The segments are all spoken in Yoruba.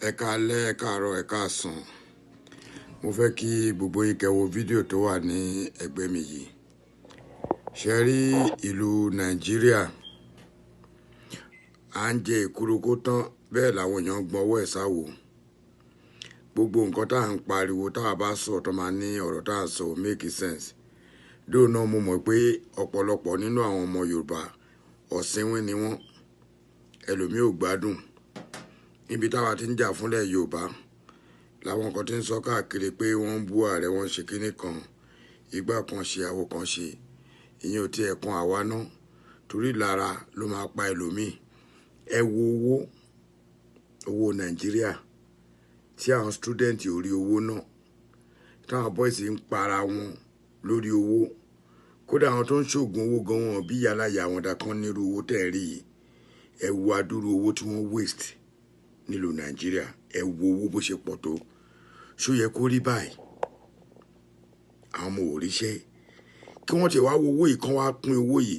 Ẹ káalẹ́, ẹ káàárọ̀, ẹ káàsán. Mo fẹ́ kí gbogbo yín kẹ́ wo fídíò tó wà ní ẹ̀gbẹ́ mi yìí. Ṣé rí ìlú Nàìjíríà à ń jẹ ìkúrúkú tán bẹ́ẹ̀ làwọn èèyàn gbọ́n ọwọ́ ẹ̀ sáwò. Gbogbo nǹkan tá à ń pariwo tá a bá sọ tó máa ní ọ̀rọ̀ tá a sọ make sense. Dóò náà mo mọ̀ pé ọ̀pọ̀lọpọ̀ nínú àwọn ọmọ Yorùbá ọ̀sìnwín ni wọ́n. Ẹlòmíì ò gbádùn. Níbi táwa ti ń jà fúnlẹ̀ Yorùbá làwọn kan ti ń sọ káàkiri pé wọ́n ń bú ààrẹ, wọ́n ń ṣe kinní kan, ìgbà kan ṣe àwo kan ṣe. Ìyẹn ò tí ẹ̀ kan àwa náà torí lára ló máa pa ẹlòmíì. Ẹ wo owó Nàìjíríà tí àwọn student ò rí owó náà, táwọn boys ń para wọn lórí owó. Kódà àwọn tó ń ṣoògùn owó gan wọn bí yàláyà àwọn dàkan nírú owó tẹ̀ rí yìí. Ẹ wo adúrú owó tí wọ́n waste nílùú Nàìjíríà. Ẹ wo owó bó ṣe pọ̀ tó. Ṣó yẹ kó rí báyìí? Àwọn ọmọ ò ríṣẹ́. Kí wọ́n ti wá wo owó yìí, kán wá pín owó yìí,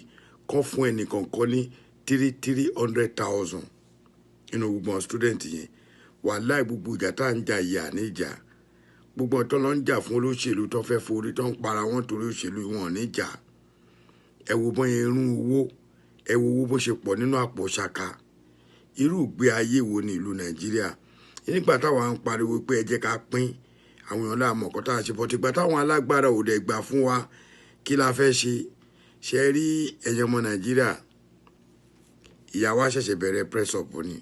kán fún ẹnìkọ̀ọ̀kan ní 300,000 nínú gbogbo àwọn student yẹn. Wàláì gbogbo ìjà tá à ń jà ìyà níjà. Gbogbo ọ̀tọ́ ló ń jà fún olóṣèlú tó fẹ́ forí tó ń para wọn torí òṣèlú wọn níjà. Ẹ wo bọ́n yẹn rún owó. Ẹ wo owó bó ṣe pọ̀ nínú àpò ṣaka. Irú ìgbé ayé wo ni ìlú Nàìjíríà? Nígbà táwọn ń pariwo pé ẹ jẹ́ ká pín àwọn èèyàn láàmú ọ̀kọ́ tá a ṣe fọ́tí. Ìgbà táwọn alágbára ò dẹ̀ gbà fún wa, kí la fẹ́ ṣe? Ṣé rí ẹ̀yin ọmọ Nàìjíríà? Ìyà wa ṣẹ̀ṣẹ̀ bẹ̀rẹ̀ press up ni.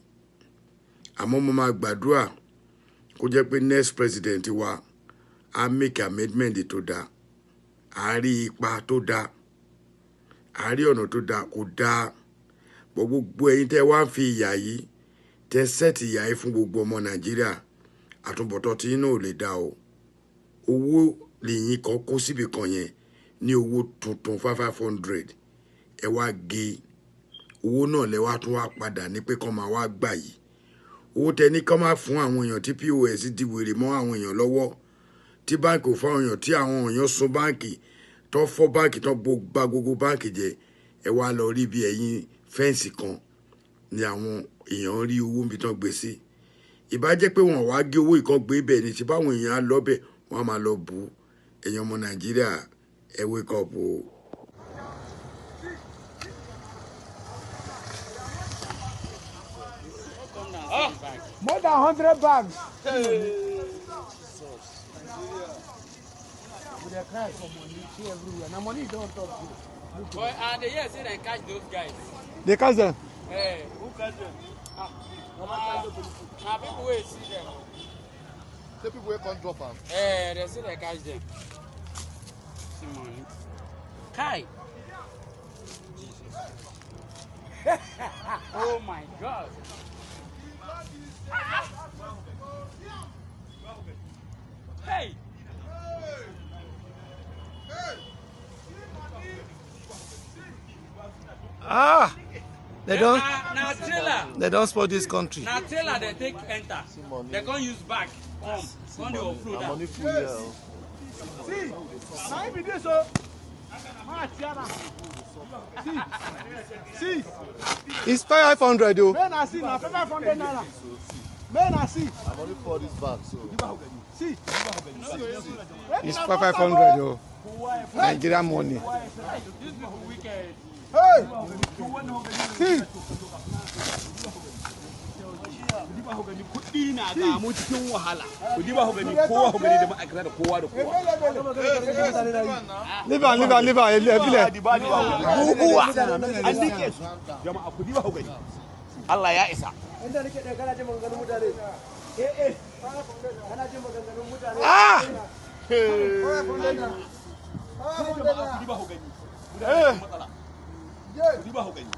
Àmọ́ mo máa gbàdúrà kó jẹ́ pé next president wa á make amendment tó dáa. À rí ipa tó dáa. À rí ọ̀nà tó dáa kò dáa. Gbogbo ẹ̀yin tẹ́ wá ń fi ìyà yìí tẹ́ sẹ́ẹ̀tì ìyà yìí fún gbogbo ọmọ Nàìjíríà, àtúbọ̀tán tí iná ò lè dá o. Owó lèyìn kan kó síbi kan yẹn ní owó tuntun 500. Ẹ wá gé owó náà lẹ wá tún wá padà ní pé kán máa wá gbà yìí. Owó tẹ ní kán máa fún àwọn èèyàn tí POS di wèrè mọ́ àwọn èèyàn lọ́wọ́, tí báńkì ò fún àwọn èèyàn, tí àwọn èèyàn sun báńkì, tó fọ́ báńkì, tó bà gbogbo báńkì jẹ́. Ẹ wá lọ rí bí ẹ̀yin fẹ́ǹsì kan ni àwọn èèyàn rí owó níbi tán gbé sí. Ìbá jẹ́ pé wọ́n wá gé owó ìkan gbé bẹ́ẹ̀ ni, tí báwọn èèyàn á lọ bẹ̀ wọ́n á máa lọ bù. Ẹ̀yin ọmọ Nàìjíríà, ẹ wake up o. More than 100 bags. With a cry for money, see everywhere. Now money don't talk to. Boy, and they say they catch those guys. They catch them? Hey, who catch them? Now people will see them. The people will come drop them. Hey, they say they catch them. See money. Kai. Oh my God. Hey. Ah! They don't. Now trailer. They don't spoil this country. Now trailer they take enter. They can't use back. Come they offload Money that. full here. See, now be this so. See. It's 500 though. Men I see now 500 naira. Men I see. I'm only for this bag, so. See. It's 500 though. Nigerian money. This people wicked. Hey! See! Kuɗi na ga mu cikin wahala. Ku diba ku gani kowa ku gani da ma'aikata da kowa da kowa. Live on. Guguwa. An dike su. Jama'a ku diba ku gani. Allah ya isa. Inda nake da kana jin maganganun mutane. Kana jin maganganun mutane. Ah! Ah! Jama'a ku diba ku gani. Ku diba ku gani.